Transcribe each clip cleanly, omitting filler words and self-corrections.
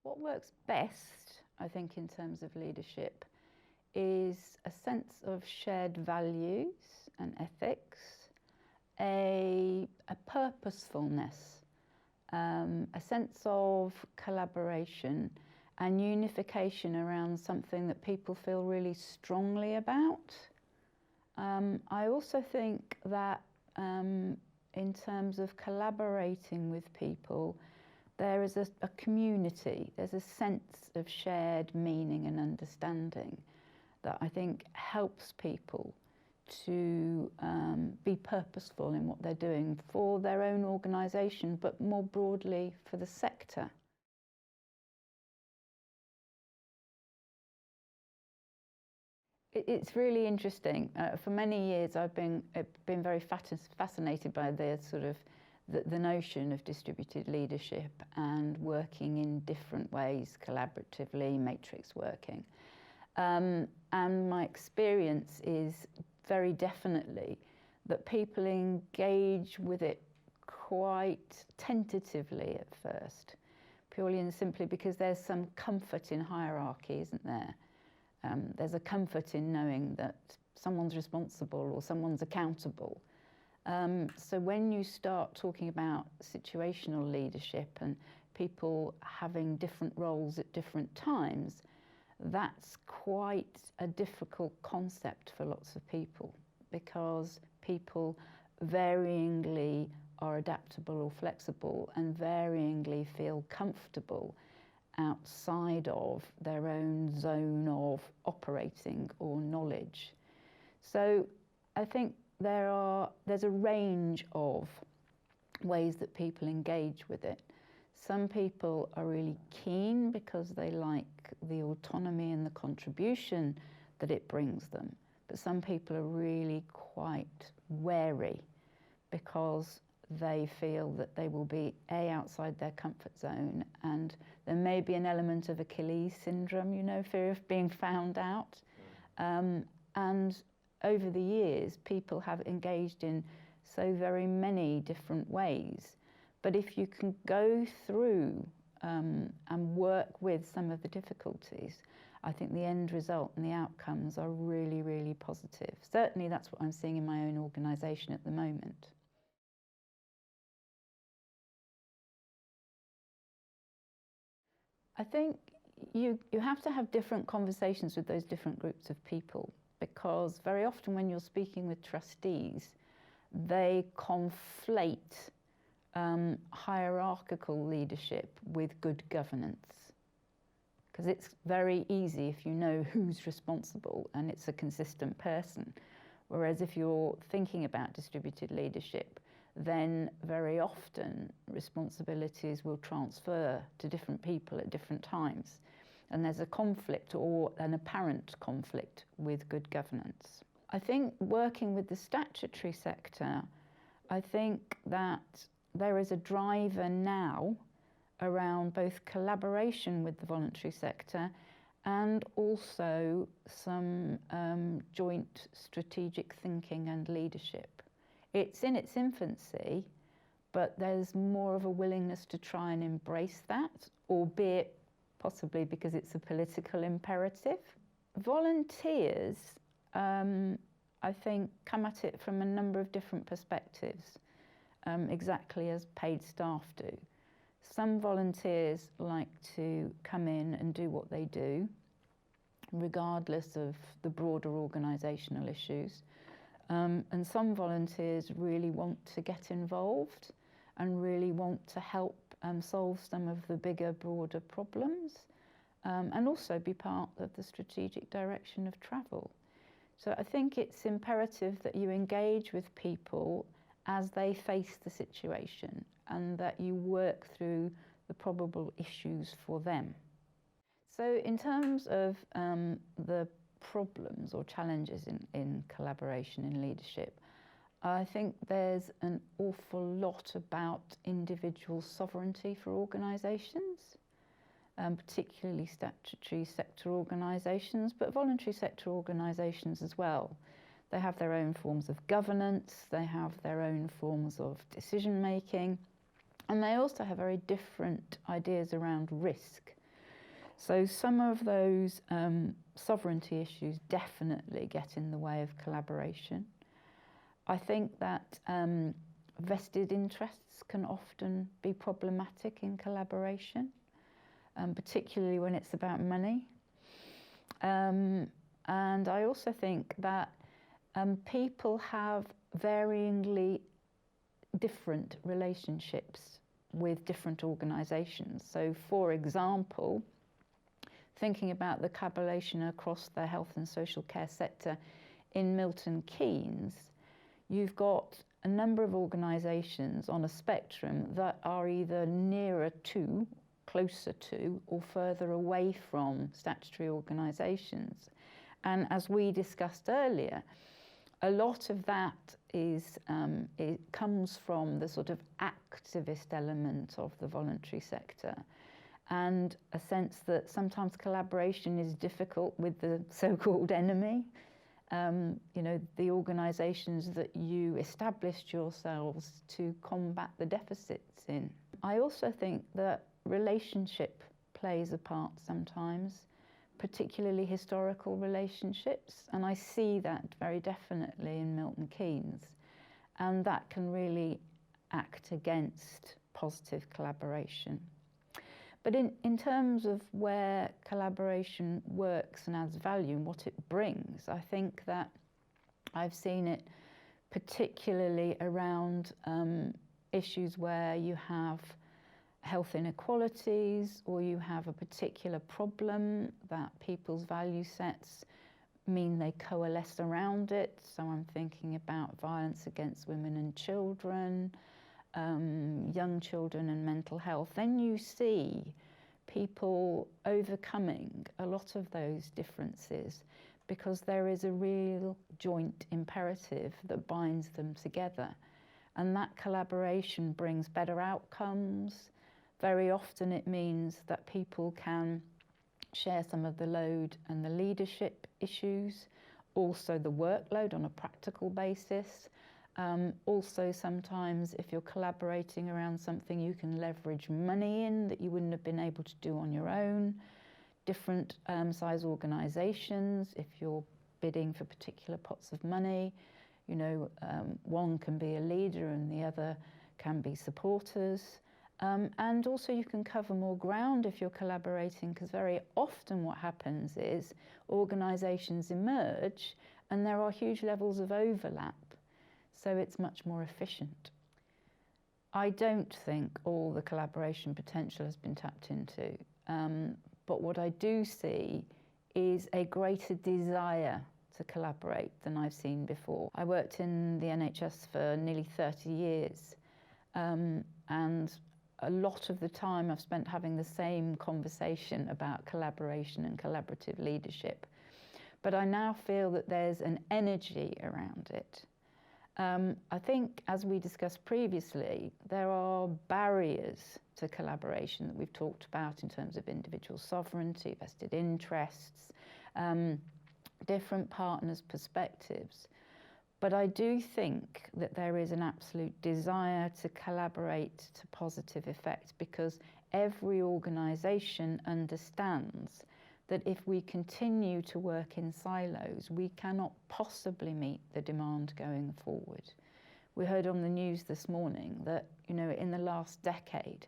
What works best, I think, in terms of leadership is a sense of shared values and ethics, a purposefulness, a sense of collaboration and unification around something that people feel really strongly about. I also think that in terms of collaborating with people, there is a community, there's a sense of shared meaning and understanding that I think helps people to be purposeful in what they're doing for their own organisation, but more broadly for the sector. It's really interesting. For many years I've been very fascinated by the sort of the notion of distributed leadership and working in different ways, collaboratively, matrix working. And my experience is very definitely that people engage with it quite tentatively at first, purely and simply because there's some comfort in hierarchy, isn't there? There's a comfort in knowing that someone's responsible or someone's accountable. So when you start talking about situational leadership and people having different roles at different times, that's quite a difficult concept for lots of people, because people varyingly are adaptable or flexible and varyingly feel comfortable outside of their own zone of operating or knowledge. So I think there's a range of ways that people engage with it. Some people are really keen because they like the autonomy and the contribution that it brings them. But some people are really quite wary because they feel that they will be outside their comfort zone, and there may be an element of Achilles syndrome, you know, fear of being found out. And over the years, people have engaged in so very many different ways. But if you can go through and work with some of the difficulties, I think the end result and the outcomes are really, really positive. Certainly that's what I'm seeing in my own organisation at the moment. I think you have to have different conversations with those different groups of people, because very often when you're speaking with trustees, they conflate hierarchical leadership with good governance. Because it's very easy if you know who's responsible and it's a consistent person. Whereas if you're thinking about distributed leadership, then very often responsibilities will transfer to different people at different times. And there's a conflict, or an apparent conflict, with good governance. I think working with the statutory sector, I think that there is a driver now around both collaboration with the voluntary sector and also some joint strategic thinking and leadership. It's in its infancy, but there's more of a willingness to try and embrace that, albeit possibly because it's a political imperative. Volunteers, I think, come at it from a number of different perspectives, exactly as paid staff do. Some volunteers like to come in and do what they do, regardless of the broader organisational issues. And some volunteers really want to get involved and really want to help solve some of the bigger, broader problems, and also be part of the strategic direction of travel. So I think it's imperative that you engage with people as they face the situation and that you work through the probable issues for them. So in terms of the problems or challenges in collaboration in leadership, I think there's an awful lot about individual sovereignty for organisations, particularly statutory sector organisations, but voluntary sector organisations as well. They have their own forms of governance, they have their own forms of decision making, and they also have very different ideas around risk. So some of those sovereignty issues definitely get in the way of collaboration. I think that vested interests can often be problematic in collaboration, particularly when it's about money. And I also think that people have varyingly different relationships with different organisations. So, for example, thinking about the collaboration across the health and social care sector in Milton Keynes, you've got a number of organisations on a spectrum that are either nearer to, closer to, or further away from statutory organisations. And as we discussed earlier, a lot of that it comes from the sort of activist element of the voluntary sector, and a sense that sometimes collaboration is difficult with the so-called enemy. You know, the organisations that you established yourselves to combat the deficits in. I also think that relationship plays a part sometimes, particularly historical relationships, and I see that very definitely in Milton Keynes, and that can really act against positive collaboration. But in terms of where collaboration works and adds value and what it brings, I think that I've seen it particularly around issues where you have health inequalities, or you have a particular problem that people's value sets mean they coalesce around it. So I'm thinking about violence against women and children, young children and mental health. Then you see people overcoming a lot of those differences because there is a real joint imperative that binds them together. And that collaboration brings better outcomes. Very often it means that people can share some of the load and the leadership issues, also the workload on a practical basis. Also sometimes if you're collaborating around something, you can leverage money in that you wouldn't have been able to do on your own. Different size organisations, if you're bidding for particular pots of money, you know, one can be a leader and the other can be supporters. And also you can cover more ground if you're collaborating, because very often what happens is organisations emerge and there are huge levels of overlap, so it's much more efficient. I don't think all the collaboration potential has been tapped into, but what I do see is a greater desire to collaborate than I've seen before. I worked in the NHS for nearly 30 years, and a lot of the time I've spent having the same conversation about collaboration and collaborative leadership. But I now feel that there's an energy around it. I think, as we discussed previously, there are barriers to collaboration that we've talked about in terms of individual sovereignty, vested interests, different partners' perspectives. But I do think that there is an absolute desire to collaborate to positive effect, because every organisation understands that if we continue to work in silos, we cannot possibly meet the demand going forward. We heard on the news this morning that, you know, in the last decade,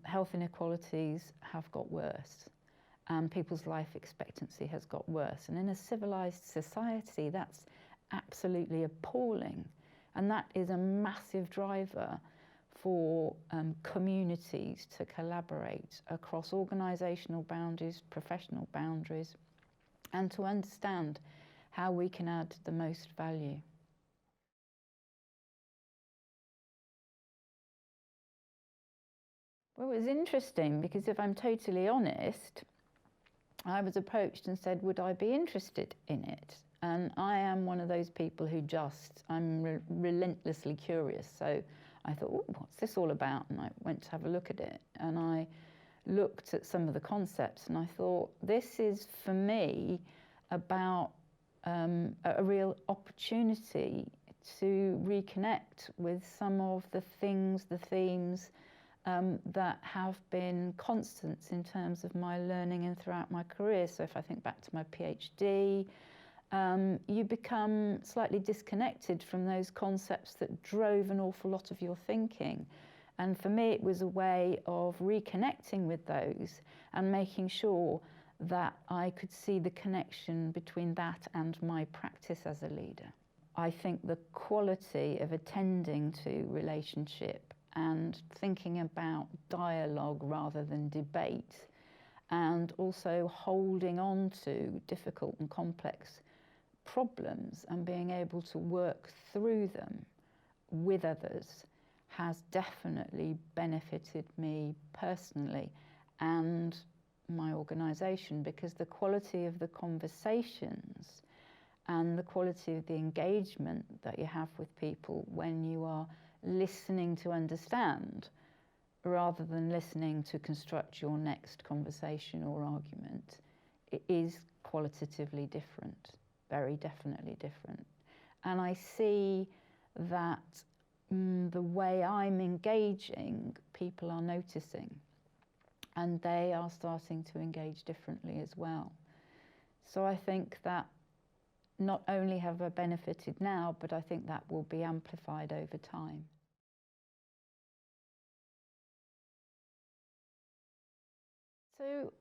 health inequalities have got worse and people's life expectancy has got worse. And in a civilised society, that's absolutely appalling. And that is a massive driver for communities to collaborate across organisational boundaries, professional boundaries, and to understand how we can add the most value. Well, it was interesting because, if I'm totally honest, I was approached and said, would I be interested in it? And I am one of those people who I'm relentlessly curious. So I thought, oh, what's this all about? And I went to have a look at it. And I looked at some of the concepts and I thought, this is, for me, about a real opportunity to reconnect with some of the things, the themes, that have been constants in terms of my learning and throughout my career. So if I think back to my PhD, you become slightly disconnected from those concepts that drove an awful lot of your thinking. And for me, it was a way of reconnecting with those and making sure that I could see the connection between that and my practice as a leader. I think the quality of attending to relationship and thinking about dialogue rather than debate, and also holding on to difficult and complex problems and being able to work through them with others, has definitely benefited me personally and my organisation, because the quality of the conversations and the quality of the engagement that you have with people when you are listening to understand rather than listening to construct your next conversation or argument, it is qualitatively different, very definitely different. And I see that the way I'm engaging, people are noticing, and they are starting to engage differently as well. So I think that not only have I benefited now, but I think that will be amplified over time. So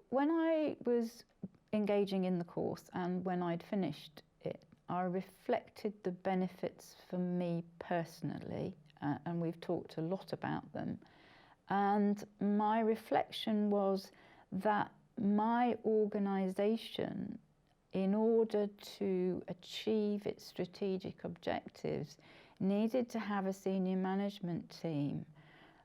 when I was engaging in the course and when I'd finished it, I reflected the benefits for me personally, and we've talked a lot about them. And my reflection was that my organisation, in order to achieve its strategic objectives, needed to have a senior management team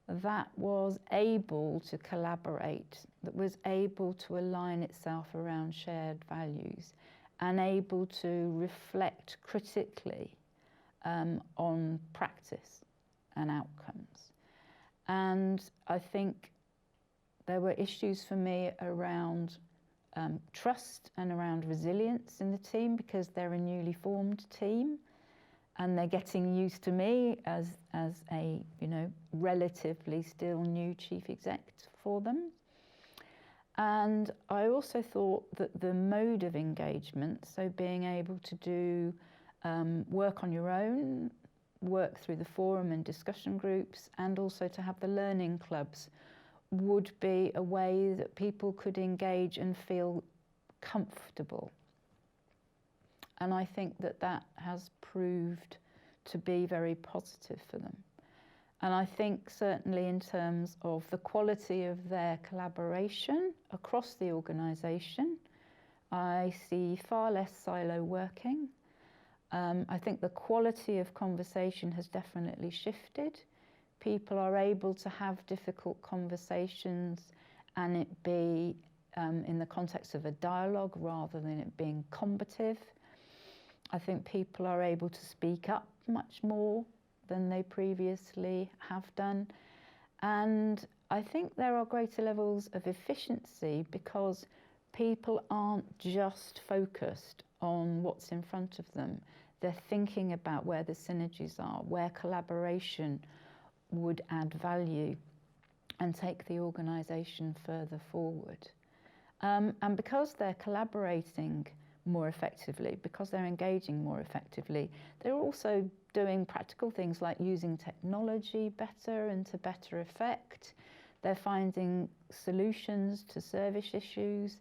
that was able to collaborate, that was able to align itself around shared values, and able to reflect critically on practice and outcomes. And I think there were issues for me around trust and around resilience in the team, because they're a newly formed team and they're getting used to me as a relatively still new chief exec for them. And I also thought that the mode of engagement, so being able to do work on your own, work through the forum and discussion groups, and also to have the learning clubs, would be a way that people could engage and feel comfortable. And I think that that has proved to be very positive for them. And I think certainly in terms of the quality of their collaboration across the organisation, I see far less silo working. I think the quality of conversation has definitely shifted. People are able to have difficult conversations and it be in the context of a dialogue rather than it being combative. I think people are able to speak up much more than they previously have done. And I think there are greater levels of efficiency because people aren't just focused on what's in front of them. They're thinking about where the synergies are, where collaboration would add value and take the organisation further forward. And because they're collaborating more effectively, because they're engaging more effectively, they're also doing practical things like using technology better and to better effect. They're finding solutions to service issues.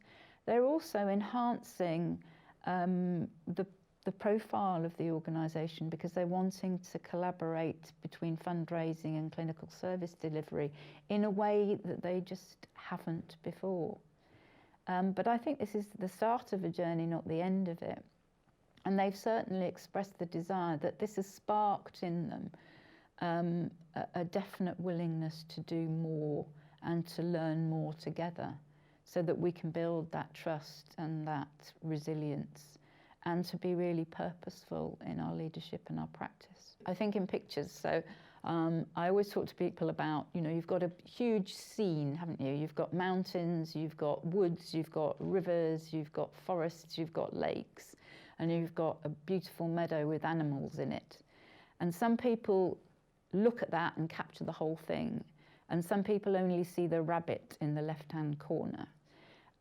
They're also enhancing the profile of the organisation because they're wanting to collaborate between fundraising and clinical service delivery in a way that they just haven't before. But I think this is the start of a journey, not the end of it. And they've certainly expressed the desire that this has sparked in them a definite willingness to do more and to learn more together so that we can build that trust and that resilience and to be really purposeful in our leadership and our practice. I think in pictures, so I always talk to people about, you've got a huge scene, haven't you? You've got mountains, you've got woods, you've got rivers, you've got forests, you've got lakes, and you've got a beautiful meadow with animals in it. And some people look at that and capture the whole thing, And some people only see the rabbit in the left-hand corner.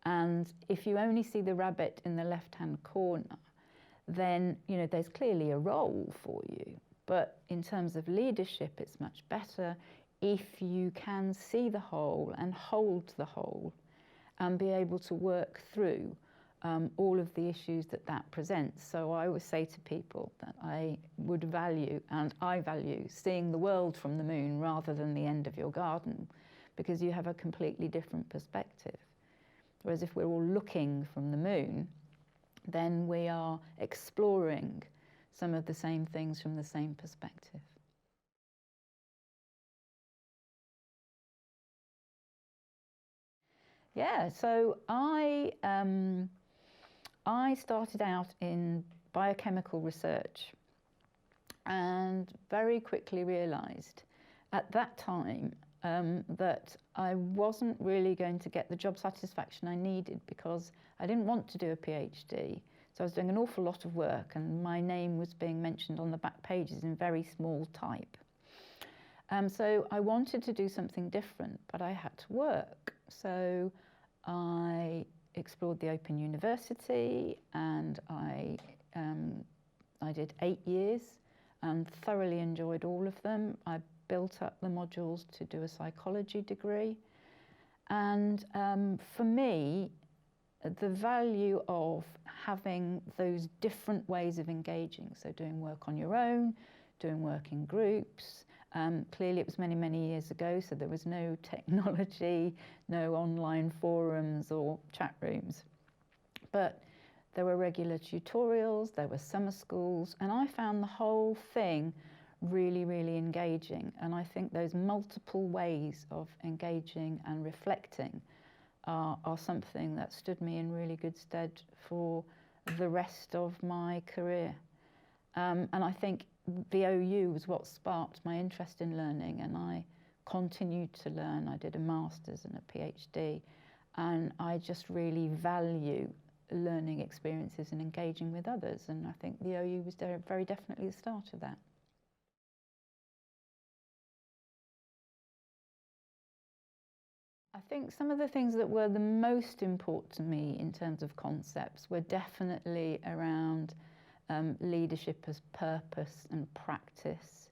And if you only see the rabbit in the left-hand corner, then, you know, there's clearly a role for you. But in terms of leadership, it's much better if you can see the whole and hold the whole and be able to work through all of the issues that that presents. So I always say to people that I would value, and I value, seeing the world from the moon rather than the end of your garden, because you have a completely different perspective. Whereas if we're all looking from the moon, then we are exploring some of the same things from the same perspective. Yeah, so I started out in biochemical research and very quickly realised at that time that I wasn't really going to get the job satisfaction I needed, because I didn't want to do a PhD. So I was doing an awful lot of work and my name was being mentioned on the back pages in very small type. So I wanted to do something different, but I had to work. So I explored the Open University, and I did 8 years and thoroughly enjoyed all of them. I built up the modules to do a psychology degree. And for me, the value of having those different ways of engaging, so doing work on your own, doing work in groups. Clearly it was many, many years ago, so there was no technology, no online forums or chat rooms. But there were regular tutorials, there were summer schools, and I found the whole thing really, really engaging. And I think those multiple ways of engaging and reflecting are something that stood me in really good stead for the rest of my career. And I think the OU was what sparked my interest in learning, and I continued to learn. I did a master's and a PhD, and I just really value learning experiences and engaging with others, and I think the OU was very definitely the start of that. I think some of the things that were the most important to me in terms of concepts were definitely around leadership as purpose and practice,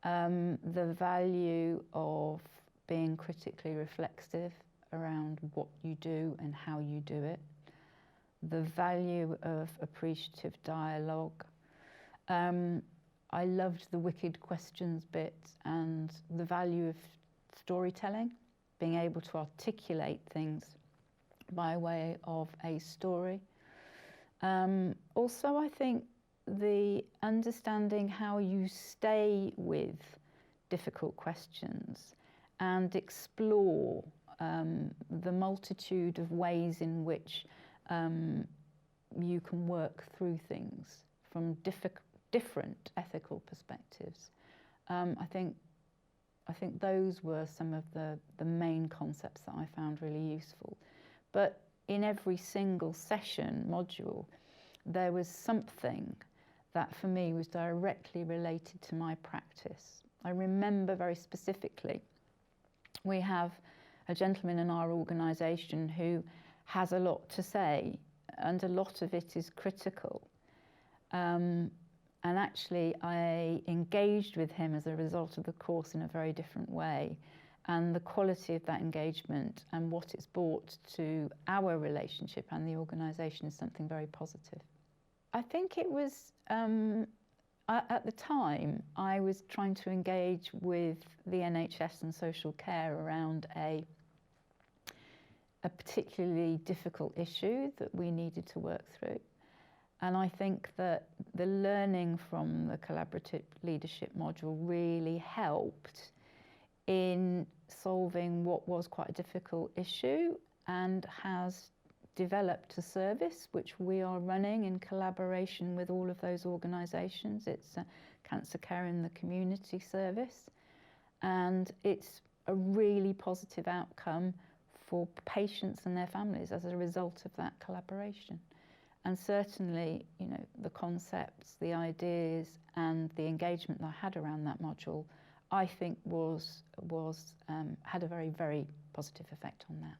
the value of being critically reflexive around what you do and how you do it, the value of appreciative dialogue. I loved the wicked questions bit and the value of storytelling, being able to articulate things by way of a story. Also, I think the understanding how you stay with difficult questions and explore the multitude of ways in which you can work through things from different ethical perspectives. I think those were some of the main concepts that I found really useful. But in every single session module, there was something that for me was directly related to my practice. I remember very specifically, we have a gentleman in our organisation who has a lot to say, and a lot of it is critical. And actually, I engaged with him as a result of the course in a very different way. And the quality of that engagement and what it's brought to our relationship and the organisation is something very positive. I think it was, at the time, I was trying to engage with the NHS and social care around a particularly difficult issue that we needed to work through. And I think that the learning from the collaborative leadership module really helped in solving what was quite a difficult issue, and has developed a service which we are running in collaboration with all of those organisations. It's a Cancer Care in the Community service, and it's a really positive outcome for patients and their families as a result of that collaboration. And certainly, you know, the concepts, the ideas and the engagement that I had around that module I think had a very, very positive effect on that.